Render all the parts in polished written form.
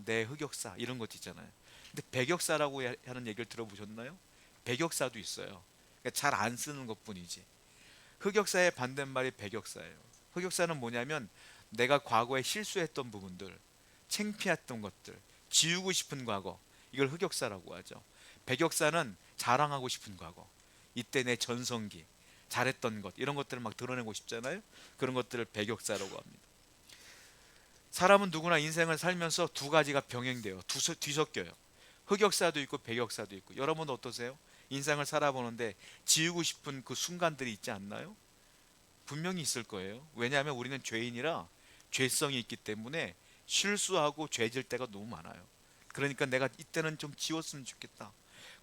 내 흑역사 이런 것도 있잖아요. 근데 백역사라고 하는 얘기를 들어보셨나요? 백역사도 있어요. 그러니까 잘 안 쓰는 것뿐이지. 흑역사의 반대말이 백역사예요. 흑역사는 뭐냐면 내가 과거에 실수했던 부분들, 창피했던 것들, 지우고 싶은 과거, 이걸 흑역사라고 하죠. 백역사는 자랑하고 싶은 과거, 이때 내 전성기, 잘했던 것, 이런 것들을 막 드러내고 싶잖아요. 그런 것들을 백역사라고 합니다. 사람은 누구나 인생을 살면서 두 가지가 병행돼요. 뒤섞여요. 흑역사도 있고 백역사도 있고. 여러분 어떠세요? 인생을 살아보는데 지우고 싶은 그 순간들이 있지 않나요? 분명히 있을 거예요. 왜냐하면 우리는 죄인이라 죄성이 있기 때문에 실수하고 죄질 때가 너무 많아요. 그러니까 내가 이때는 좀 지웠으면 좋겠다.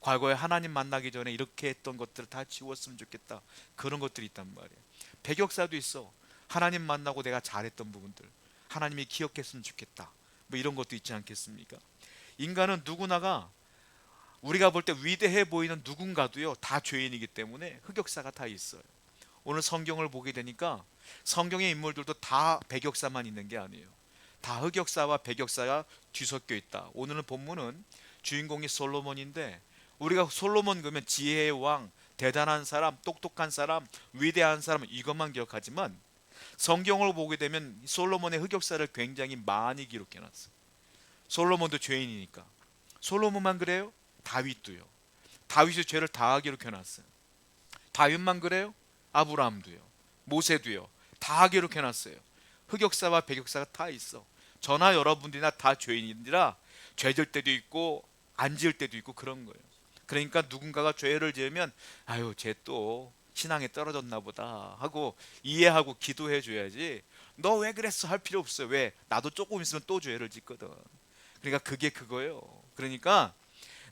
과거에 하나님 만나기 전에 이렇게 했던 것들을 다 지웠으면 좋겠다. 그런 것들이 있단 말이에요. 백역사도 있어. 하나님 만나고 내가 잘했던 부분들, 하나님이 기억했으면 좋겠다. 뭐 이런 것도 있지 않겠습니까? 인간은 누구나가 우리가 볼 때 위대해 보이는 누군가도요 다 죄인이기 때문에 흑역사가 다 있어요. 오늘 성경을 보게 되니까 성경의 인물들도 다 백역사만 있는 게 아니에요. 다 흑역사와 백역사가 뒤섞여 있다. 오늘은 본문은 주인공이 솔로몬인데 우리가 솔로몬 그러면 지혜의 왕, 대단한 사람, 똑똑한 사람, 위대한 사람 이것만 기억하지만 성경을 보게 되면 솔로몬의 흑역사를 굉장히 많이 기록해 놨어요. 솔로몬도 죄인이니까. 솔로몬만 그래요? 다윗도요. 다윗이 죄를 다 기록해 놨어요. 다윗만 그래요? 아브라함도요. 모세도요. 다 기록해 놨어요. 흑역사와 백역사가 다 있어. 저나 여러분들이나 다 죄인이라 죄질 때도 있고 안 지을 때도 있고 그런 거예요. 그러니까 누군가가 죄를 지으면 아유 쟤 또 신앙에 떨어졌나 보다 하고 이해하고 기도해 줘야지. 너 왜 그랬어 할 필요 없어요. 왜? 나도 조금 있으면 또 죄를 짓거든. 그러니까 그게 그거예요. 그러니까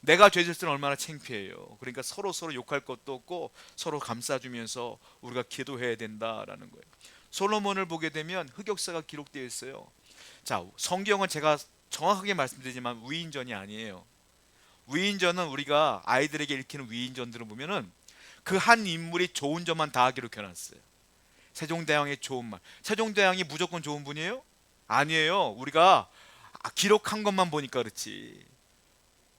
내가 죄 질수는 얼마나 창피해요. 그러니까 서로 욕할 것도 없고 서로 감싸주면서 우리가 기도해야 된다라는 거예요. 솔로몬을 보게 되면 흑역사가 기록되어 있어요. 자, 성경은 제가 정확하게 말씀드리지만 위인전이 아니에요. 위인전은 우리가 아이들에게 읽히는 위인전들을 보면은 그 한 인물이 좋은 점만 다 기록해놨어요. 세종대왕의 좋은 말. 세종대왕이 무조건 좋은 분이에요? 아니에요. 우리가 기록한 것만 보니까 그렇지.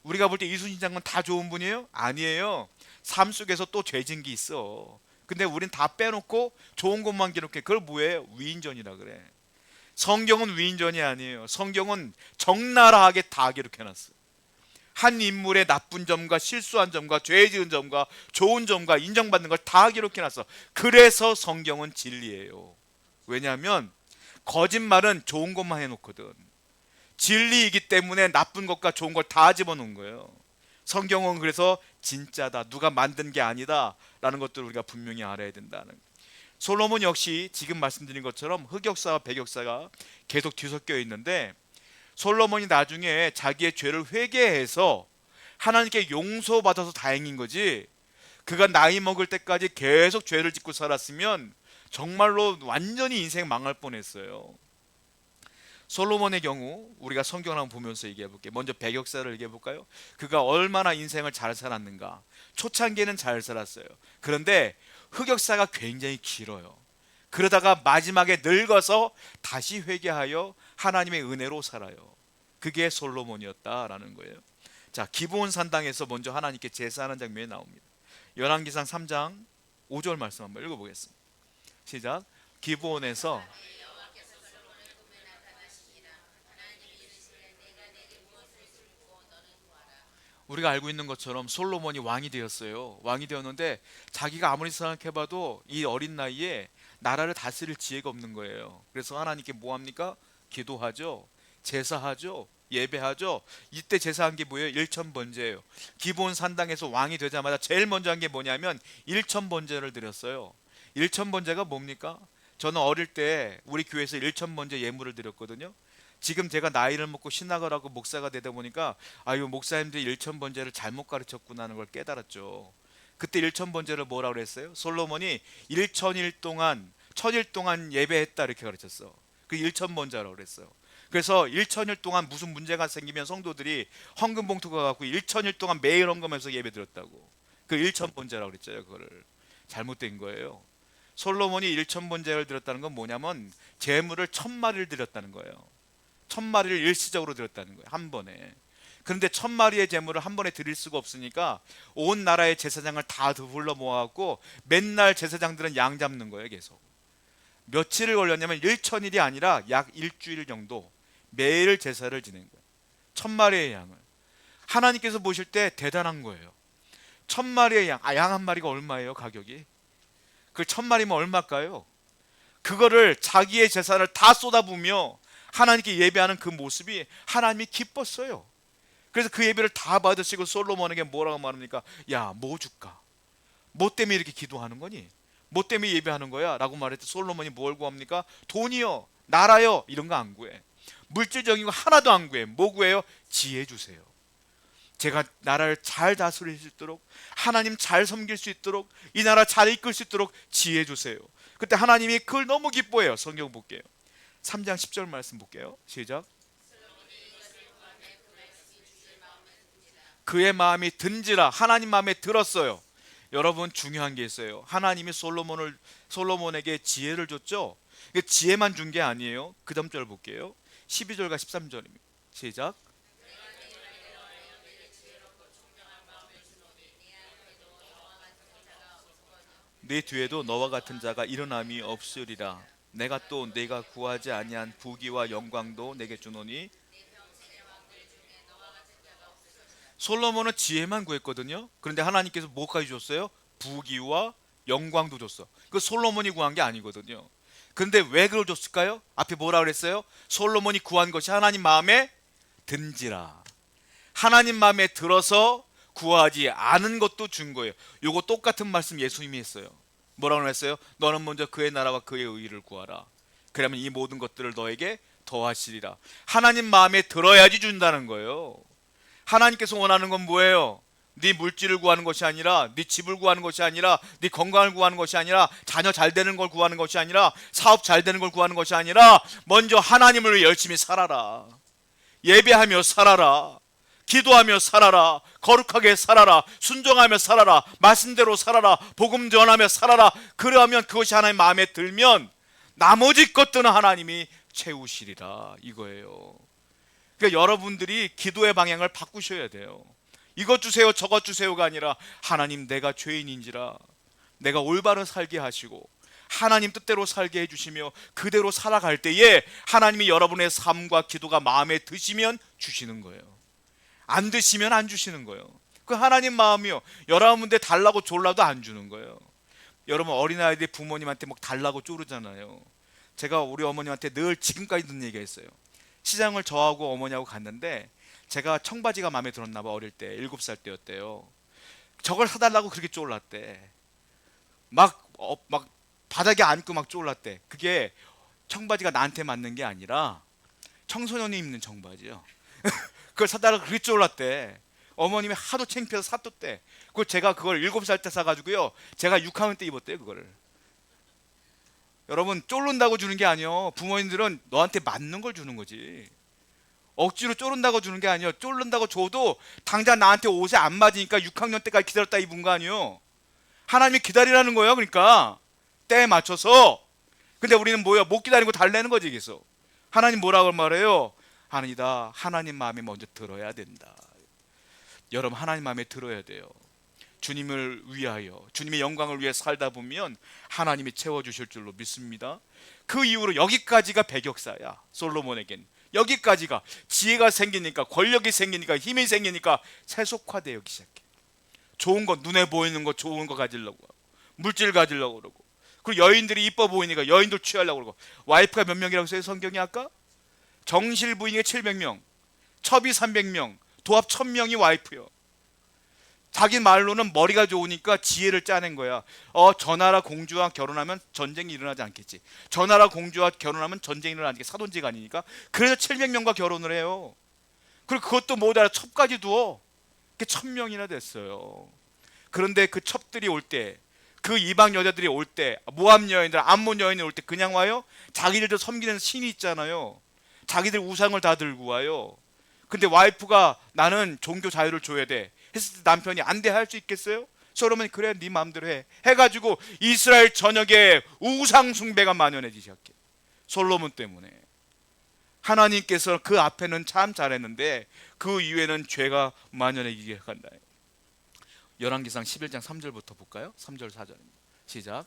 우리가 볼 때 이순신 장군 다 좋은 분이에요? 아니에요. 삶 속에서 또 죄진 게 있어. 근데 우린 다 빼놓고 좋은 것만 기록해. 그걸 뭐예요? 위인전이라 그래. 성경은 위인전이 아니에요. 성경은 적나라하게 다 기록해놨어요. 한 인물의 나쁜 점과 실수한 점과 죄 지은 점과 좋은 점과 인정받는 걸 다 기록해놨어. 그래서 성경은 진리예요. 왜냐하면 거짓말은 좋은 것만 해놓거든. 진리이기 때문에 나쁜 것과 좋은 걸 다 집어넣은 거예요. 성경은 그래서 진짜다, 누가 만든 게 아니다 라는 것들을 우리가 분명히 알아야 된다는. 솔로몬 역시 지금 말씀드린 것처럼 흑역사와 백역사가 계속 뒤섞여 있는데 솔로몬이 나중에 자기의 죄를 회개해서 하나님께 용서받아서 다행인 거지, 그가 나이 먹을 때까지 계속 죄를 짓고 살았으면 정말로 완전히 인생 망할 뻔했어요. 솔로몬의 경우 우리가 성경을 한번 보면서 얘기해 볼게요. 먼저 백역사를 얘기해 볼까요? 그가 얼마나 인생을 잘 살았는가. 초창기에는 잘 살았어요. 그런데 흑역사가 굉장히 길어요. 그러다가 마지막에 늙어서 다시 회개하여 하나님의 은혜로 살아요. 그게 솔로몬이었다라는 거예요. 자, 기브온 산당에서 먼저 하나님께 제사하는 장면이 나옵니다. 열왕기상 3장 5절 말씀 한번 읽어보겠습니다. 시작. 기브온에서 우리가 알고 있는 것처럼 솔로몬이 왕이 되었어요. 왕이 되었는데 자기가 아무리 생각해봐도 이 어린 나이에 나라를 다스릴 지혜가 없는 거예요. 그래서 하나님께 뭐 합니까? 기도하죠. 제사하죠. 예배하죠. 이때 제사한 게 뭐예요? 일천번제예요. 기본 산당에서 왕이 되자마자 제일 먼저 한 게 뭐냐면 일천번제를 드렸어요. 일천번제가 뭡니까? 저는 어릴 때 우리 교회에서 일천번제 예물을 드렸거든요. 지금 제가 나이를 먹고 신학을 하고 목사가 되다 보니까 아유 목사님들이 일천번제를 잘못 가르쳤구나 하는 걸 깨달았죠. 그때 일천번제를 뭐라고 그랬어요? 솔로몬이 일천일 동안 천일 동안 예배했다 이렇게 가르쳤어. 그 일천번제라고 그랬어요. 그래서 일천일 동안 무슨 문제가 생기면 성도들이 헌금 봉투가 갖고 일천일 동안 매일 헌금해서 예배 드렸다고. 그 일천번제라고 그랬죠. 그거를 잘못된 거예요. 솔로몬이 일천번제를 드렸다는 건 뭐냐면 재물을 1000마리를 드렸다는 거예요. 1,000마리를 일시적으로 드렸다는 거예요. 한 번에. 그런데 1,000마리의 제물을 한 번에 드릴 수가 없으니까 온 나라의 제사장을 다 불러 모아갖고 맨날 제사장들은 양 잡는 거예요. 계속. 며칠을 걸렸냐면 1,000일이 아니라 약 일주일 정도 매일 제사를 지낸 거예요. 1,000마리의 양을. 하나님께서 보실 때 대단한 거예요. 1,000마리의 양, 양 한 마리가 얼마예요? 가격이? 그 1,000마리면 얼마일까요? 그거를 자기의 재산을 다 쏟아부으며 하나님께 예배하는 그 모습이 하나님이 기뻤어요. 그래서 그 예배를 다 받으시고 솔로몬에게 뭐라고 말합니까? 야, 뭐 줄까? 뭐 때문에 이렇게 기도하는 거니? 뭐 때문에 예배하는 거야? 라고 말했더니 솔로몬이 뭘 구합니까? 돈이요, 나라요, 이런 거 안 구해. 물질적인 거 하나도 안 구해. 뭐 구해요? 지혜 주세요. 제가 나라를 잘 다스릴 수 있도록, 하나님 잘 섬길 수 있도록, 이 나라 잘 이끌 수 있도록 지혜 주세요. 그때 하나님이 그걸 너무 기뻐해요. 성경 볼게요. 3장 10절 말씀 볼게요. 시작. 그의 마음이 든지라. 하나님 마음에 들었어요. 여러분, 중요한 게 있어요. 하나님이 솔로몬에게 지혜를 줬죠. 지혜만 준 게 아니에요. 그 다음 절 볼게요. 12절과 13절입니다. 시작. 네 뒤에도 너와 같은 자가 일어남이 없으리라. 내가 또 네가 구하지 아니한 부귀와 영광도 내게 주노니. 솔로몬은 지혜만 구했거든요. 그런데 하나님께서 뭐까지 줬어요? 부귀와 영광도 줬어. 그 솔로몬이 구한 게 아니거든요. 그런데 왜 그걸 줬을까요? 앞에 뭐라 그랬어요? 솔로몬이 구한 것이 하나님 마음에 든지라. 하나님 마음에 들어서 구하지 않은 것도 준 거예요. 요거 똑같은 말씀 예수님이 했어요. 뭐라고 했어요? 너는 먼저 그의 나라와 그의 의를 구하라. 그러면 이 모든 것들을 너에게 더하시리라. 하나님 마음에 들어야지 준다는 거예요. 하나님께서 원하는 건 뭐예요? 네 물질을 구하는 것이 아니라, 네 집을 구하는 것이 아니라, 네 건강을 구하는 것이 아니라, 자녀 잘 되는 걸 구하는 것이 아니라, 사업 잘 되는 걸 구하는 것이 아니라, 먼저 하나님을 위해 열심히 살아라. 예배하며 살아라. 기도하며 살아라. 거룩하게 살아라. 순종하며 살아라. 말씀대로 살아라. 복음 전하며 살아라. 그러면 그것이 하나님 마음에 들면 나머지 것들은 하나님이 채우시리라, 이거예요. 그러니까 여러분들이 기도의 방향을 바꾸셔야 돼요. 이것 주세요 저것 주세요가 아니라, 하나님 내가 죄인인지라 내가 올바른 살게 하시고 하나님 뜻대로 살게 해주시며 그대로 살아갈 때에 하나님이 여러분의 삶과 기도가 마음에 드시면 주시는 거예요. 안 드시면 안 주시는 거예요. 그 하나님 마음이요. 여러분들 달라고 졸라도 안 주는 거예요. 여러분, 어린아이들 부모님한테 막 달라고 쪼르잖아요. 제가 우리 어머님한테 늘 지금까지 듣는 얘기가 있어요. 시장을 저하고 어머니하고 갔는데 제가 청바지가 마음에 들었나 봐. 어릴 때 7살 때였대요. 저걸 사달라고 그렇게 쫄랐대. 막 바닥에 앉고 막 쫄랐대. 그게 청바지가 나한테 맞는 게 아니라 청소년이 입는 청바지요. 그걸 사달라고 그렇게 쫄랐대. 어머님이 하도 창피해서 사뒀대. 그걸 제가 그걸 7살 때 사가지고요, 제가 6학년 때 입었대요. 그거를. 여러분, 쫄른다고 주는 게 아니에요. 부모님들은 너한테 맞는 걸 주는 거지. 억지로 쫄른다고 주는 게 아니에요. 쫄른다고 줘도 당장 나한테 옷에 안 맞으니까 6학년 때까지 기다렸다 입은 거 아니에요. 하나님이 기다리라는 거예요. 그러니까 때에 맞춰서. 근데 우리는 뭐야? 못 기다리고 달래는 거지. 계속. 하나님 뭐라고 말해요? 아니다, 하나님 마음에 먼저 들어야 된다. 여러분, 하나님 마음에 들어야 돼요. 주님을 위하여, 주님의 영광을 위해 살다 보면 하나님이 채워주실 줄로 믿습니다. 그 이후로 여기까지가 배격사야. 솔로몬에겐 여기까지가. 지혜가 생기니까, 권력이 생기니까, 힘이 생기니까 세속화되기 시작해. 좋은 거, 눈에 보이는 거 좋은 거 가지려고 하고, 물질 가지려고 그러고, 그리고 여인들이 이뻐 보이니까 여인들 취하려고 그러고. 와이프가 몇 명이라고 써요 성경이? 아까 정실 부인이 700명, 첩이 300명, 도합 1000명이 와이프요. 자기 말로는 머리가 좋으니까 지혜를 짜낸 거야. 저 나라 공주와 결혼하면 전쟁이 일어나지 않겠지. 저 나라 공주와 결혼하면 전쟁이 일어나지 않겠지. 사돈지간이니까. 그래서 700명과 결혼을 해요. 그리고 그것도 못 알아. 첩까지 두어. 그게 1000명이나 됐어요. 그런데 그 첩들이 올 때, 그 이방 여자들이 올 때, 모압 여인들, 암몬 여인이 올 때 그냥 와요? 자기들도 섬기는 신이 있잖아요. 자기들 우상을 다 들고 와요. 근데 와이프가 나는 종교 자유를 줘야 돼 했을 때 남편이 안 돼 할 수 있겠어요? 솔로몬이 그래 네 마음대로 해 해가지고 이스라엘 전역에 우상 숭배가 만연해지기 시작해. 솔로몬 때문에. 하나님께서 그 앞에는 참 잘했는데 그 이후에는 죄가 만연해지게 한다. 열왕기상 11장 3절부터 볼까요? 3절 4절입니다. 시작.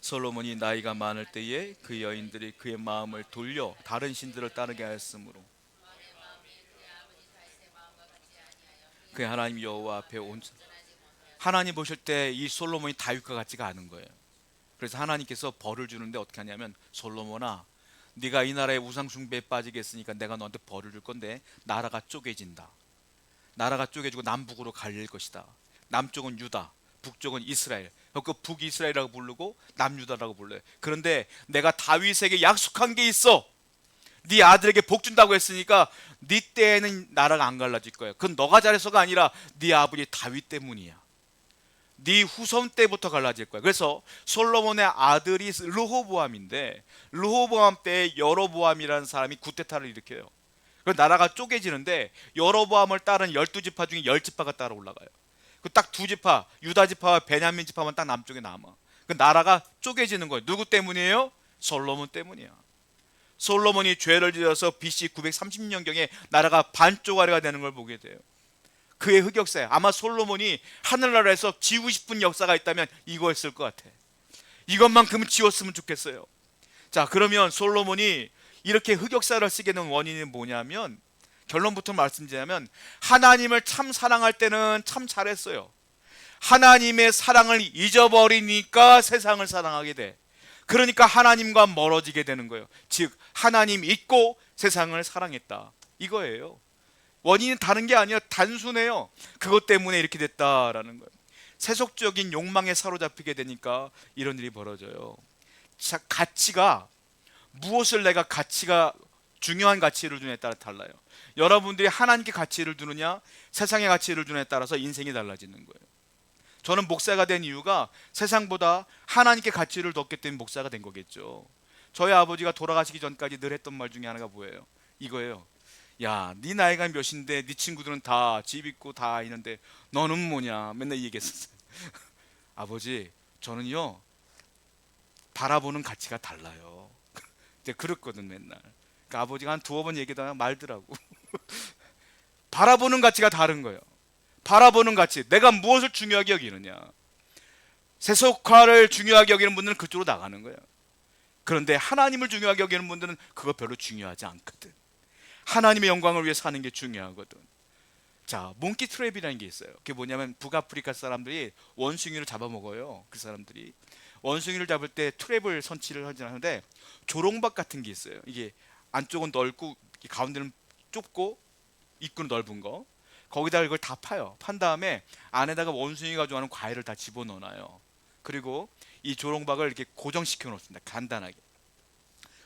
솔로몬이 나이가 많을 때에 그 여인들이 그의 마음을 돌려 다른 신들을 따르게 하였으므로 그 하나님 여호와 앞에 온 하나님 보실 때 이 솔로몬이 다윗과 같지가 않은 거예요. 그래서 하나님께서 벌을 주는데 어떻게 하냐면, 솔로몬아, 네가 이 나라의 우상 숭배에 빠지겠으니까 내가 너한테 벌을 줄 건데 나라가 쪼개진다. 나라가 쪼개지고 남북으로 갈릴 것이다. 남쪽은 유다, 북쪽은 이스라엘. 그 북이스라엘이라고 부르고 남유다라고 불러요. 그런데 내가 다윗에게 약속한 게 있어. 네 아들에게 복 준다고 했으니까 네 때에는 나라가 안 갈라질 거야. 그건 너가 잘해서가 아니라 네 아버지 다윗 때문이야. 네 후손 때부터 갈라질 거야. 그래서 솔로몬의 아들이 르호보암인데, 르호보암 때 여로보암이라는 사람이 구테타를 일으켜요. 그 나라가 쪼개지는데 여로보암을 따른 12지파 중에 10지파가 따라 올라가요. 그 딱 두 지파, 유다 지파와 베냐민 지파만 딱 남쪽에 남아. 그 나라가 쪼개지는 거예요. 누구 때문이에요? 솔로몬 때문이야. 솔로몬이 죄를 지어서 BC 930년경에 나라가 반쪽아리가 되는 걸 보게 돼요. 그의 흑역사에 아마 솔로몬이 하늘나라에서 지우고 싶은 역사가 있다면 이거였을 것 같아. 이것만큼은 지웠으면 좋겠어요. 자, 그러면 솔로몬이 이렇게 흑역사를 쓰게 된 원인은 뭐냐면, 결론부터 말씀드리자면 하나님을 참 사랑할 때는 참 잘했어요. 하나님의 사랑을 잊어버리니까 세상을 사랑하게 돼. 그러니까 하나님과 멀어지게 되는 거예요. 즉 하나님 잊고 세상을 사랑했다, 이거예요. 원인은 다른 게 아니라 단순해요. 그것 때문에 이렇게 됐다라는 거예요. 세속적인 욕망에 사로잡히게 되니까 이런 일이 벌어져요. 자, 가치가, 무엇을 내가 가치가 중요한 가치를 두느냐에 따라 달라요. 여러분들이 하나님께 가치를 두느냐 세상의 가치를 두느냐에 따라서 인생이 달라지는 거예요. 저는 목사가 된 이유가 세상보다 하나님께 가치를 뒀기 때문에 목사가 된 거겠죠. 저희 아버지가 돌아가시기 전까지 늘 했던 말 중에 하나가 뭐예요? 이거예요. 야, 네 나이가 몇인데 네 친구들은 다 집 있고 다 있는데 너는 뭐냐, 맨날 이 얘기했었어요. 아버지, 저는요 바라보는 가치가 달라요. 이제 그랬거든 맨날. 그러니까 아버지가 한 두어 번 얘기하다가 말더라고. 바라보는 가치가 다른 거예요. 바라보는 가치, 내가 무엇을 중요하게 여기느냐. 세속화를 중요하게 여기는 분들은 그쪽으로 나가는 거예요. 그런데 하나님을 중요하게 여기는 분들은 그거 별로 중요하지 않거든. 하나님의 영광을 위해 사는 게 중요하거든. 자, 몽키 트랩이라는 게 있어요. 그게 뭐냐면 북아프리카 사람들이 원숭이를 잡아먹어요. 그 사람들이 원숭이를 잡을 때 트랩을 설치를 하는데 조롱박 같은 게 있어요. 이게 안쪽은 넓고 가운데는 좁고 입구는 넓은 거, 거기다 이걸 다 파요. 판 다음에 안에다가 원숭이가 좋아하는 과일을 다 집어넣어놔요. 그리고 이 조롱박을 이렇게 고정시켜 놓습니다. 간단하게.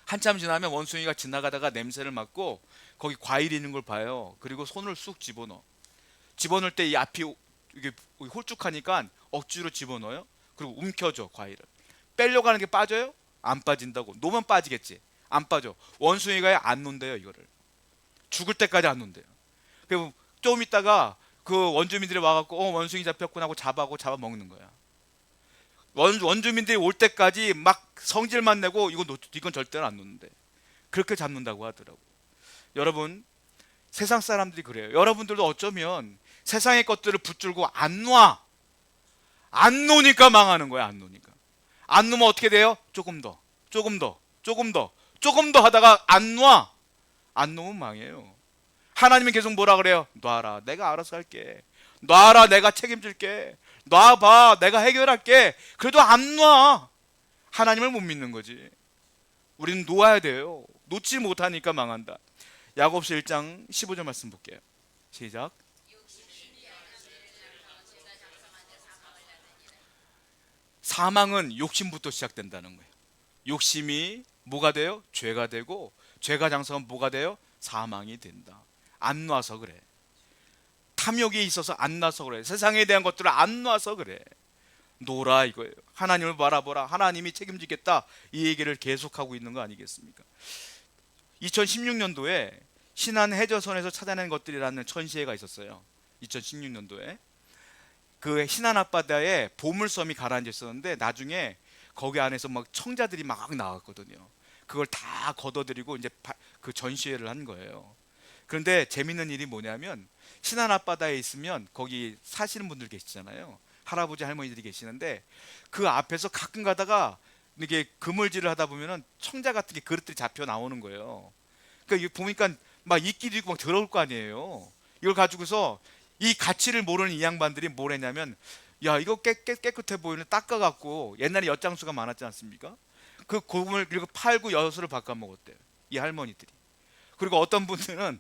한참 지나면 원숭이가 지나가다가 냄새를 맡고 거기 과일이 있는 걸 봐요. 그리고 손을 쑥 집어넣어. 집어넣을 때 이 앞이 이게 홀쭉하니까 억지로 집어넣어요. 그리고 움켜줘 과일을. 빼려고 하는 게 빠져요? 안 빠진다고. 놓으면 빠지겠지. 안 빠져. 원숭이가 안 논대요 이거를. 죽을 때까지 안 논대요. 그리고 좀 있다가 그 원주민들이 와갖고 원숭이 잡혔구나 하고 잡아 먹는 거야. 원주민들이 올 때까지 막 성질만 내고 이건 절대로 안 놓는데, 그렇게 잡는다고 하더라고. 여러분, 세상 사람들이 그래요. 여러분들도 어쩌면 세상의 것들을 붙들고 안 놓으니까 망하는 거야. 안 놓으니까. 안 놓으면 어떻게 돼요? 조금 더 하다가 안 놓으면 망해요. 하나님은 계속 뭐라 그래요? 놔라, 내가 알아서 할게. 놔라, 내가 책임질게. 놔봐, 내가 해결할게. 그래도 안 놔. 하나님을 못 믿는 거지. 우리는 놓아야 돼요. 놓지 못하니까 망한다. 야고보서 1장 15절 말씀 볼게요. 시작. 사망은 욕심부터 시작된다는 거예요. 욕심이 뭐가 돼요? 죄가 되고, 죄가 장성하면 뭐가 돼요? 사망이 된다. 안 놔서 그래. 탐욕이 있어서 안 놔서 그래. 세상에 대한 것들을 안 놔서 그래. 놓으라 이거예요. 하나님을 바라보라. 하나님이 책임지겠다. 이 얘기를 계속하고 있는 거 아니겠습니까? 2016년도에 신안 해저선에서 찾아낸 것들이라는 전시회가 있었어요. 2016년도에 그 신안 앞바다에 보물섬이 가라앉아 있었는데 나중에 거기 안에서 막 청자들이 막 나왔거든요. 그걸 다 걷어들이고 이제 그 전시회를 한 거예요. 그런데 재밌는 일이 뭐냐면 신안 앞바다에 있으면 거기 사시는 분들 계시잖아요. 할아버지 할머니들이 계시는데 그 앞에서 가끔 가다가 이게 그물질을 하다 보면은 청자 같은 게 그릇들이 잡혀 나오는 거예요. 그러니까 이게 보니까 막 이끼도 있고 막 더러울 거 아니에요. 이걸 가지고서 이 가치를 모르는 이 양반들이 뭘 했냐면, 야 이거 깨끗해 보이는 닦아갖고, 옛날에 엿장수가 많았지 않습니까? 그 고금을 그리고 팔고 여수를 바꿔 먹었대요, 이 할머니들이. 그리고 어떤 분들은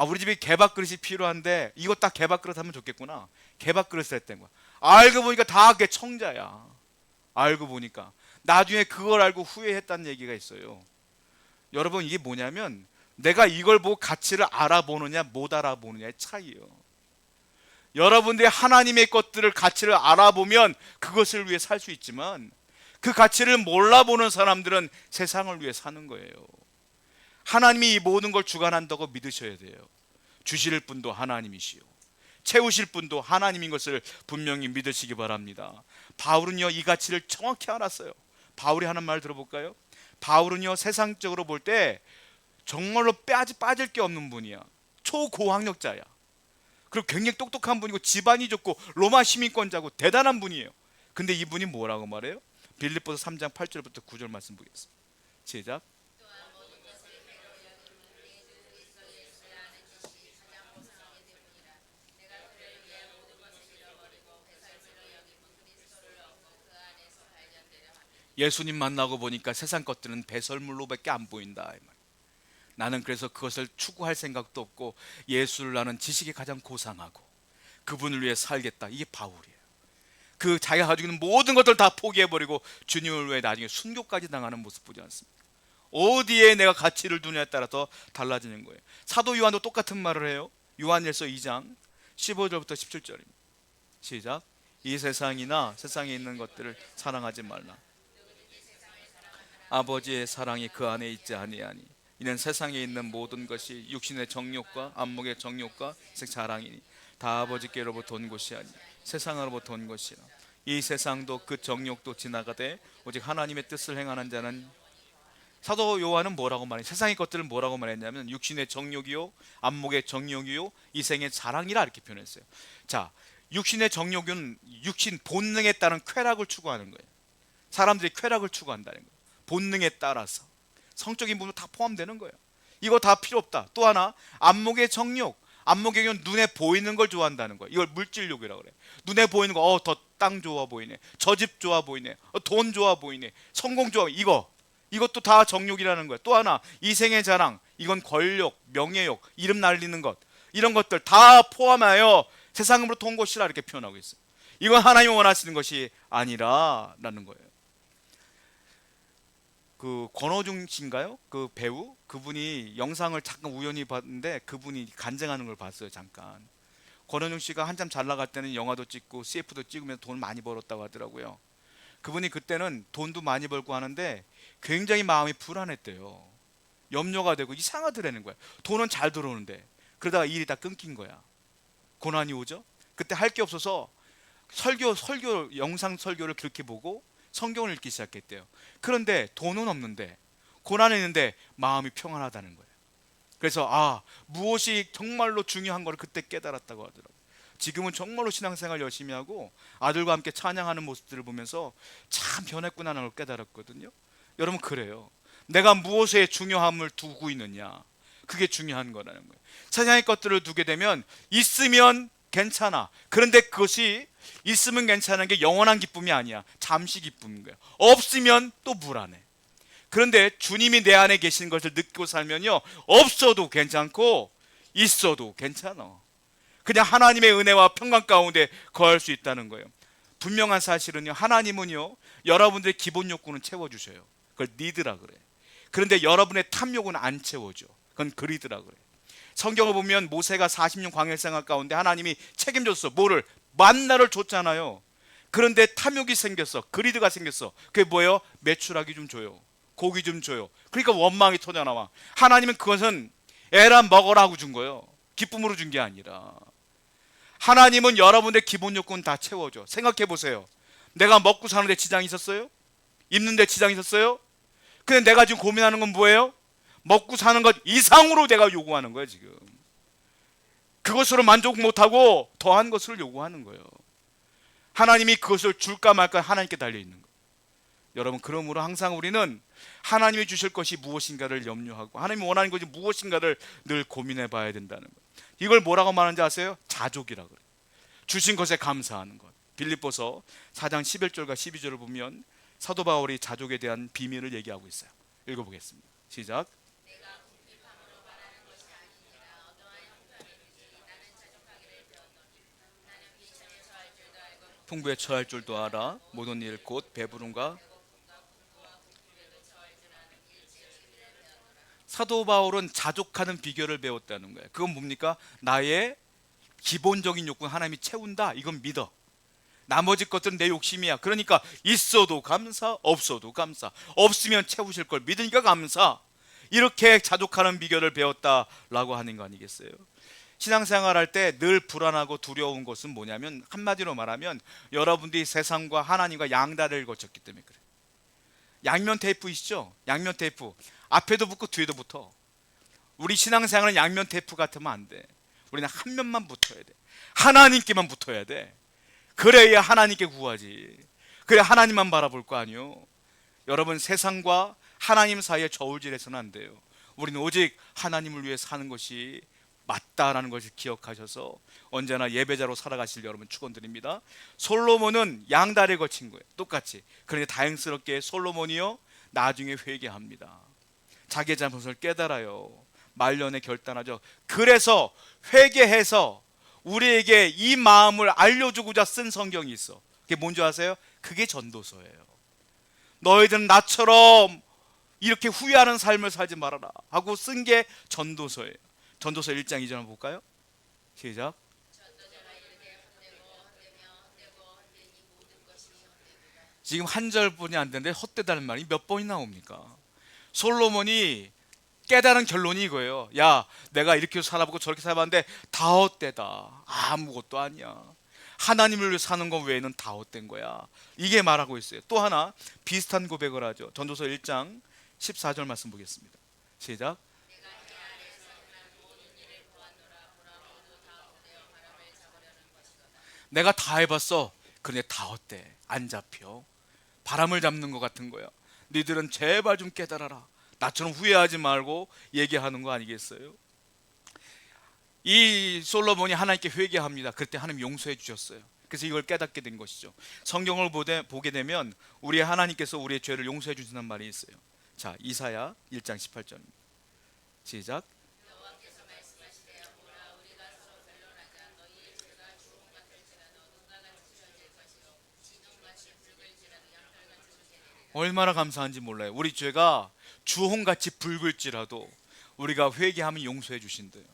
우리 집에 개밥 그릇이 필요한데 이거 딱 개밥 그릇 하면 좋겠구나, 개밥 그릇을 했던 거야. 알고 보니까 다 그게 청자야. 알고 보니까 나중에 그걸 알고 후회했다는 얘기가 있어요. 여러분, 이게 뭐냐면 내가 이걸 보고 가치를 알아보느냐 못 알아보느냐의 차이예요. 여러분들이 하나님의 것들을 가치를 알아보면 그것을 위해 살 수 있지만, 그 가치를 몰라보는 사람들은 세상을 위해 사는 거예요. 하나님이 이 모든 걸 주관한다고 믿으셔야 돼요. 주실 분도 하나님이시요, 채우실 분도 하나님인 것을 분명히 믿으시기 바랍니다. 바울은요 이 가치를 정확히 알았어요. 바울이 하는 말 들어볼까요? 바울은요 세상적으로 볼 때 정말로 빠질 게 없는 분이야. 초고학력자야. 그리고 굉장히 똑똑한 분이고 집안이 좋고 로마 시민권자고 대단한 분이에요. 근데 이분이 뭐라고 말해요? 빌립보서 3장 8절부터 9절 말씀 보겠습니다. 시작. 예수님 만나고 보니까 세상 것들은 배설물로밖에 안 보인다. 나는 그래서 그것을 추구할 생각도 없고 예수를 아는 지식이 가장 고상하고 그분을 위해 살겠다. 이게 바울이에요. 그 자기가 가지고 있는 모든 것들 다 포기해버리고 주님을 위해 나중에 순교까지 당하는 모습 보지 않습니까? 어디에 내가 가치를 두냐에 따라서 달라지는 거예요. 사도 요한도 똑같은 말을 해요. 요한일서 2장 15절부터 17절입니다. 시작. 이 세상이나 세상에 있는 것들을 사랑하지 말라. 아버지의 사랑이 그 안에 있지 아니하니 이는 세상에 있는 모든 것이 육신의 정욕과 안목의 정욕과 자랑이니 다 아버지께로부터 온 것이 아니 세상으로부터 온 것이라. 이 세상도 그 정욕도 지나가되 오직 하나님의 뜻을 행하는 자는. 사도 요한은 뭐라고 말해? 세상의 것들을 뭐라고 말했냐면 육신의 정욕이요 안목의 정욕이요 이생의 자랑이라 이렇게 표현했어요. 자, 육신의 정욕은 육신 본능에 따른 쾌락을 추구하는 거예요. 사람들이 쾌락을 추구한다는 거예요. 본능에 따라서 성적인 부분 다 포함되는 거예요. 이거 다 필요 없다. 또 하나, 안목의 정욕. 안목의 경우는 눈에 보이는 걸 좋아한다는 거예요. 이걸 물질욕이라고 그래. 눈에 보이는 거, 더 땅 좋아 보이네, 저 집 좋아 보이네, 돈 좋아 보이네, 성공 좋아, 이것도 다 정욕이라는 거예요. 또 하나, 이생의 자랑. 이건 권력, 명예욕, 이름 날리는 것, 이런 것들 다 포함하여 세상으로부터 온 것이라 이렇게 표현하고 있어요. 이건 하나님이 원하시는 것이 아니라라는 거예요. 그 권호중 씨인가요? 그 배우? 그분이 영상을 잠깐 우연히 봤는데 그분이 간증하는 걸 봤어요. 잠깐. 권호중 씨가 한참 잘 나갈 때는 영화도 찍고 CF도 찍으면서 돈을 많이 벌었다고 하더라고요. 그분이 그때는 돈도 많이 벌고 하는데 굉장히 마음이 불안했대요. 염려가 되고 이상하더라는 거야. 돈은 잘 들어오는데 그러다가 일이 다 끊긴 거야. 고난이 오죠. 그때 할 게 없어서 설교 영상 설교를 그렇게 보고 성경을 읽기 시작했대요. 그런데 돈은 없는데 고난이 있는데 마음이 평안하다는 거예요. 그래서 무엇이 정말로 중요한 걸 그때 깨달았다고 하더라고요. 지금은 정말로 신앙생활 열심히 하고 아들과 함께 찬양하는 모습들을 보면서 참 변했구나라는 걸 깨달았거든요. 여러분, 그래요. 내가 무엇에 중요함을 두고 있느냐, 그게 중요한 거라는 거예요. 세상의 것들을 두게 되면 있으면 괜찮아. 그런데 그것이 있으면 괜찮은 게 영원한 기쁨이 아니야. 잠시 기쁨인 거예요. 없으면 또 불안해. 그런데 주님이 내 안에 계신 것을 느끼고 살면요, 없어도 괜찮고 있어도 괜찮아. 그냥 하나님의 은혜와 평강 가운데 거할 수 있다는 거예요. 분명한 사실은요, 하나님은요 여러분들의 기본 욕구는 채워주셔요. 그걸 니드라 그래. 그런데 여러분의 탐욕은 안 채워줘. 그건 그리드라 그래. 성경을 보면 모세가 40년 광야 생활 가운데 하나님이 책임졌어. 뭐를? 만나를 줬잖아요. 그런데 탐욕이 생겼어. 그리드가 생겼어. 그게 뭐예요? 메추라기 좀 줘요, 고기 좀 줘요. 그러니까 원망이 터져나와. 하나님은 그것은 에라 먹어라 하고 준 거예요. 기쁨으로 준 게 아니라. 하나님은 여러분의 기본 요건 다 채워줘. 생각해 보세요. 내가 먹고 사는데 지장이 있었어요? 입는데 지장이 있었어요? 근데 내가 지금 고민하는 건 뭐예요? 먹고 사는 것 이상으로 내가 요구하는 거예요 지금. 그것으로 만족 못하고 더한 것을 요구하는 거예요. 하나님이 그것을 줄까 말까 하나님께 달려있는 거예요. 여러분, 그러므로 항상 우리는 하나님이 주실 것이 무엇인가를 염려하고 하나님이 원하는 것이 무엇인가를 늘 고민해 봐야 된다는 거예요. 이걸 뭐라고 말하는지 아세요? 자족이라고 그래요. 주신 것에 감사하는 것. 빌립보서 4장 11절과 12절을 보면 사도 바울이 자족에 대한 비밀을 얘기하고 있어요. 읽어보겠습니다. 시작. 풍부에 처할 줄도 알아. 모든 일 곧 배부름과. 사도 바울은 자족하는 비결을 배웠다는 거예요. 그건 뭡니까? 나의 기본적인 욕구는 하나님이 채운다. 이건 믿어. 나머지 것들은 내 욕심이야. 그러니까 있어도 감사, 없어도 감사. 없으면 채우실 걸 믿으니까 감사. 이렇게 자족하는 비결을 배웠다라고 하는 거 아니겠어요? 신앙생활할 때 늘 불안하고 두려운 것은 뭐냐면, 한마디로 말하면 여러분들이 세상과 하나님과 양다리를 거쳤기 때문에 그래요. 양면 테이프이시죠? 양면 테이프 앞에도 붙고 뒤에도 붙어. 우리 신앙생활은 양면 테이프 같으면 안 돼. 우리는 한 면만 붙어야 돼. 하나님께만 붙어야 돼. 그래야 하나님께 구하지. 그래야 하나님만 바라볼 거 아니요. 여러분, 세상과 하나님 사이에 저울질해서는 안 돼요. 우리는 오직 하나님을 위해 사는 것이 맞다라는 것을 기억하셔서 언제나 예배자로 살아가실 여러분 축원드립니다. 솔로몬은 양다리에 거친 거예요. 똑같이. 그런데 다행스럽게 솔로몬이요 나중에 회개합니다. 자기의 잘못을 깨달아요. 말년에 결단하죠. 그래서 회개해서 우리에게 이 마음을 알려주고자 쓴 성경이 있어. 그게 뭔지 아세요? 그게 전도서예요. 너희들은 나처럼 이렇게 후회하는 삶을 살지 말아라 하고 쓴 게 전도서예요. 전도서 1장 2절 한번 볼까요? 시작. 지금 한 절뿐이 안 되는데 헛되다는 말이 몇 번이 나옵니까? 솔로몬이 깨달은 결론이 이거예요. 야, 내가 이렇게 살아보고 저렇게 살아봤는데 다 헛되다. 아무것도 아니야. 하나님을 위해 사는 것 외에는 다 헛된 거야. 이게 말하고 있어요. 또 하나 비슷한 고백을 하죠. 전도서 1장 14절 말씀 보겠습니다. 시작. 내가 다 해봤어. 그런데 다 헛돼. 안 잡혀. 바람을 잡는 것 같은 거야. 너희들은 제발 좀 깨달아라. 나처럼 후회하지 말고 얘기하는 거 아니겠어요? 이 솔로몬이 하나님께 회개합니다. 그때 하나님 용서해 주셨어요. 그래서 이걸 깨닫게 된 것이죠. 성경을 보게 되면 우리 하나님께서 우리의 죄를 용서해 주신다는 말이 있어요. 자, 이사야 1장 18절입니다. 시작. 얼마나 감사한지 몰라요. 우리 죄가 주홍같이 붉을지라도 우리가 회개하면 용서해 주신대요.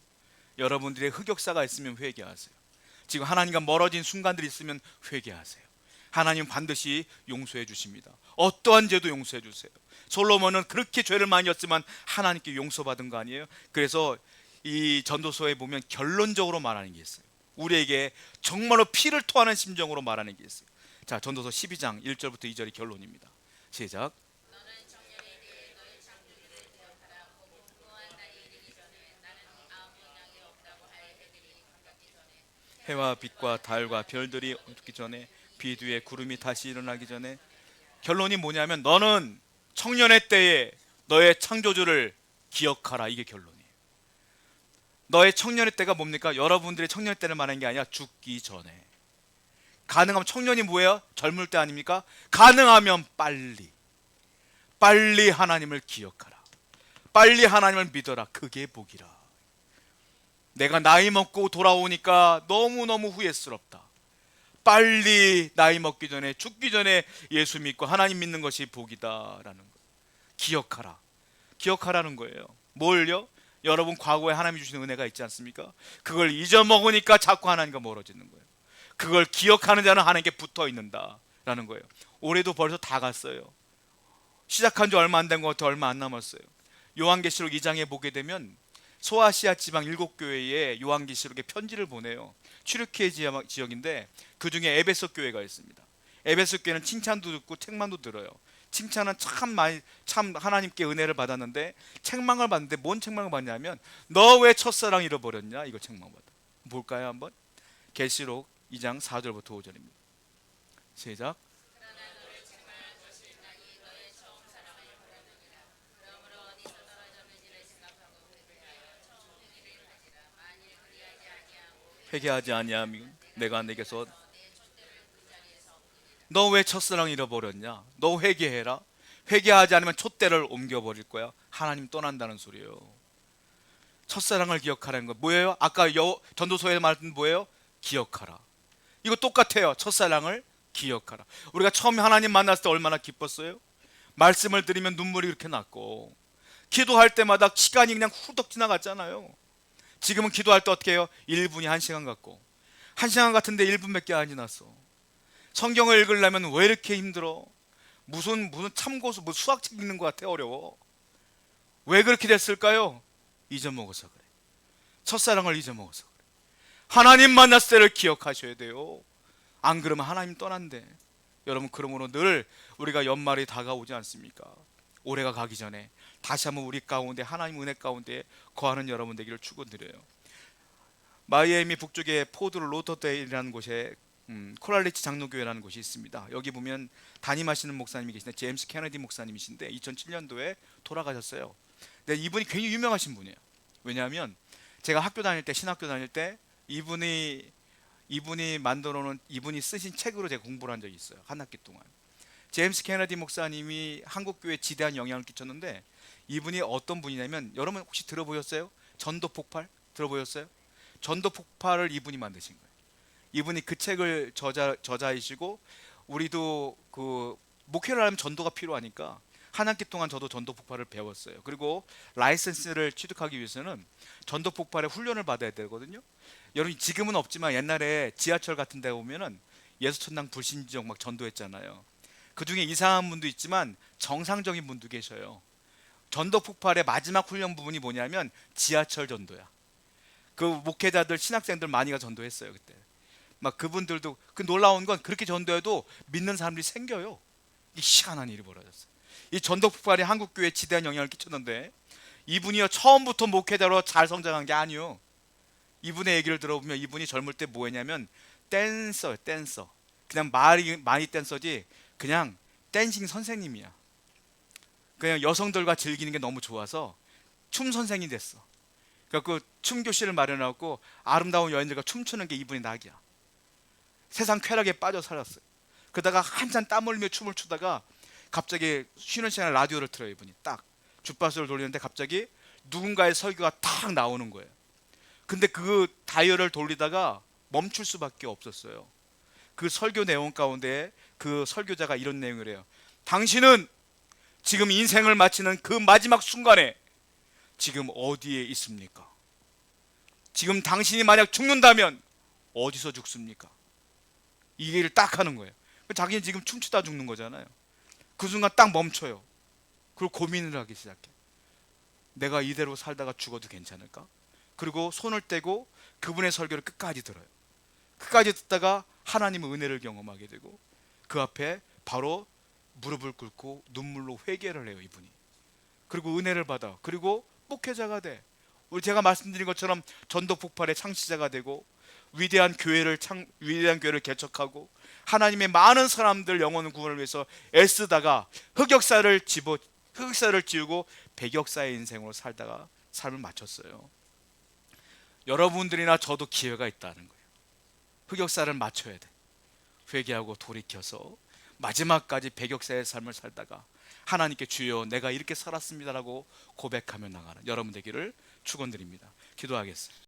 여러분들의 흑역사가 있으면 회개하세요. 지금 하나님과 멀어진 순간들이 있으면 회개하세요. 하나님 반드시 용서해 주십니다. 어떠한 죄도 용서해 주세요. 솔로몬은 그렇게 죄를 많이 했지만 하나님께 용서받은 거 아니에요? 그래서 이 전도서에 보면 결론적으로 말하는 게 있어요. 우리에게 정말로 피를 토하는 심정으로 말하는 게 있어요. 자, 전도서 12장 1절부터 2절이 결론입니다. 시작. 해와 빛과 달과 별들이 어둡기 전에, 비 뒤에 구름이 다시 일어나기 전에. 결론이 뭐냐면 너는 청년의 때에 너의 창조주를 기억하라. 이게 결론이에요. 너의 청년의 때가 뭡니까? 여러분들의 청년의 때를 말하는 게 아니라 죽기 전에. 가능하면 청년이 뭐예요? 젊을 때 아닙니까? 가능하면 빨리 하나님을 기억하라. 빨리 하나님을 믿어라. 그게 복이라. 내가 나이 먹고 돌아오니까 너무너무 후회스럽다. 빨리 나이 먹기 전에, 죽기 전에 예수 믿고 하나님 믿는 것이 복이다라는 거. 기억하라. 기억하라는 거예요. 뭘요? 여러분 과거에 하나님이 주신 은혜가 있지 않습니까? 그걸 잊어먹으니까 자꾸 하나님과 멀어지는 거예요. 그걸 기억하는 자는 하나님께 붙어 있는다라는 거예요. 올해도 벌써 다 갔어요. 시작한 지 얼마 안 된 것 같아요. 얼마 안 남았어요. 요한계시록 2장에 보게 되면 소아시아 지방 7교회에 요한계시록에 편지를 보내요. 튀르키예 지역인데 그 중에 에베소 교회가 있습니다. 에베소 교회는 칭찬도 듣고 책망도 들어요. 칭찬은 참 많이, 참 하나님께 은혜를 받았는데 책망을 받는데 뭔 책망을 받냐면 너 왜 첫사랑 잃어버렸냐, 이거 책망받아. 볼까요 한번? 계시록 2장 4절부터 5절입니다. 시작. 회개하지 아니하면 내가 내게서 너 왜 첫사랑 잃어버렸냐? 너 회개해라. 회개하지 않으면 촛대를 옮겨버릴 거야. 하나님 떠난다는 소리예요. 첫사랑을 기억하라는 거 뭐예요? 아까 전도서에 말한 뭐예요? 기억하라. 이거 똑같아요. 첫사랑을 기억하라. 우리가 처음 하나님 만났을 때 얼마나 기뻤어요? 말씀을 드리면 눈물이 그렇게 났고, 기도할 때마다 시간이 그냥 후덕 지나갔잖아요. 지금은 기도할 때 어떻게 해요? 1분이 1시간 같고, 1시간 같은데 1분밖에 안 지났어. 성경을 읽으려면 왜 이렇게 힘들어? 무슨 참고서, 무슨 수학책 읽는 것 같아. 어려워. 왜 그렇게 됐을까요? 잊어먹어서 그래. 첫사랑을 잊어먹어서 그래. 하나님 만났을 때를 기억하셔야 돼요. 안 그러면 하나님 떠난대. 여러분, 그러므로 늘 우리가 연말이 다가오지 않습니까? 올해가 가기 전에 다시 한번 우리 가운데 하나님 은혜 가운데 거하는 여러분 되기를 축원드려요. 마이애미 북쪽에 포드 로터데일이라는 곳에 코랄리치 장로교회라는 곳이 있습니다. 여기 보면 담임하시는 목사님이 계신데 제임스 케너디 목사님이신데 2007년도에 돌아가셨어요. 근데 이분이 굉장히 유명하신 분이에요. 왜냐하면 제가 학교 다닐 때, 신학교 다닐 때 이분이 만들어 놓은, 이분이 쓰신 책으로 제가 공부를 한 적이 있어요. 한 학기 동안. 제임스 케너디 목사님이 한국 교회에 지대한 영향을 끼쳤는데, 이분이 어떤 분이냐면, 여러분 혹시 들어보셨어요? 전도 폭발 들어보셨어요? 전도 폭발을 이분이 만드신 거예요. 이분이 그 책을 저자이시고, 우리도 그 목회를 하면 전도가 필요하니까 한 학기 동안 저도 전도 폭발을 배웠어요. 그리고 라이센스를 취득하기 위해서는 전도 폭발의 훈련을 받아야 되거든요. 여러분, 지금은 없지만 옛날에 지하철 같은 데 보면은 예수천당 불신지역 막 전도했잖아요. 그 중에 이상한 분도 있지만 정상적인 분도 계셔요. 전도 폭발의 마지막 훈련 부분이 뭐냐면 지하철 전도야. 그 목회자들, 신학생들 많이가 전도했어요 그때. 막 그분들도, 그 놀라운 건 그렇게 전도해도 믿는 사람들이 생겨요. 이 희한한 일이 벌어졌어요. 이 전도 폭발이 한국 교회에 지대한 영향을 끼쳤는데, 이분이요 처음부터 목회자로 잘 성장한 게 아니요. 이분의 얘기를 들어보면 이분이 젊을 때 뭐 했냐면 댄서예요. 댄서. 그냥 많이 댄서지 그냥 댄싱 선생님이야. 그냥 여성들과 즐기는 게 너무 좋아서 춤 선생이 됐어. 그래서 춤 교실을 마련하고 아름다운 여인들과 춤추는 게 이분의 낙이야. 세상 쾌락에 빠져 살았어요. 그러다가 한참 땀 흘리며 춤을 추다가 갑자기 쉬는 시간에 라디오를 틀어요. 이분이 딱 주파수를 돌리는데 갑자기 누군가의 설교가 탁 나오는 거예요. 근데 그 다이얼을 돌리다가 멈출 수밖에 없었어요. 그 설교 내용 가운데 그 설교자가 이런 내용을 해요. 당신은 지금 인생을 마치는 그 마지막 순간에 지금 어디에 있습니까? 지금 당신이 만약 죽는다면 어디서 죽습니까? 이 얘기를 딱 하는 거예요. 자기는 지금 춤추다 죽는 거잖아요. 그 순간 딱 멈춰요. 그리고 고민을 하기 시작해. 내가 이대로 살다가 죽어도 괜찮을까? 그리고 손을 떼고 그분의 설교를 끝까지 들어요. 끝까지 듣다가 하나님의 은혜를 경험하게 되고 그 앞에 바로 무릎을 꿇고 눈물로 회개를 해요 이분이. 그리고 은혜를 받아. 그리고 목회자가 돼. 우리 제가 말씀드린 것처럼 전도 폭발의 창시자가 되고 위대한 교회를 개척하고 하나님의 많은 사람들 영혼 구원을 위해서 애쓰다가 흑역사를 지우고 백역사의 인생으로 살다가 삶을 마쳤어요. 여러분들이나 저도 기회가 있다는 거예요. 흑역사를 맞춰야 돼. 회개하고 돌이켜서 마지막까지 백역사의 삶을 살다가 하나님께 주여 내가 이렇게 살았습니다라고 고백하며 나가는 여러분 되기를 축원드립니다. 기도하겠습니다.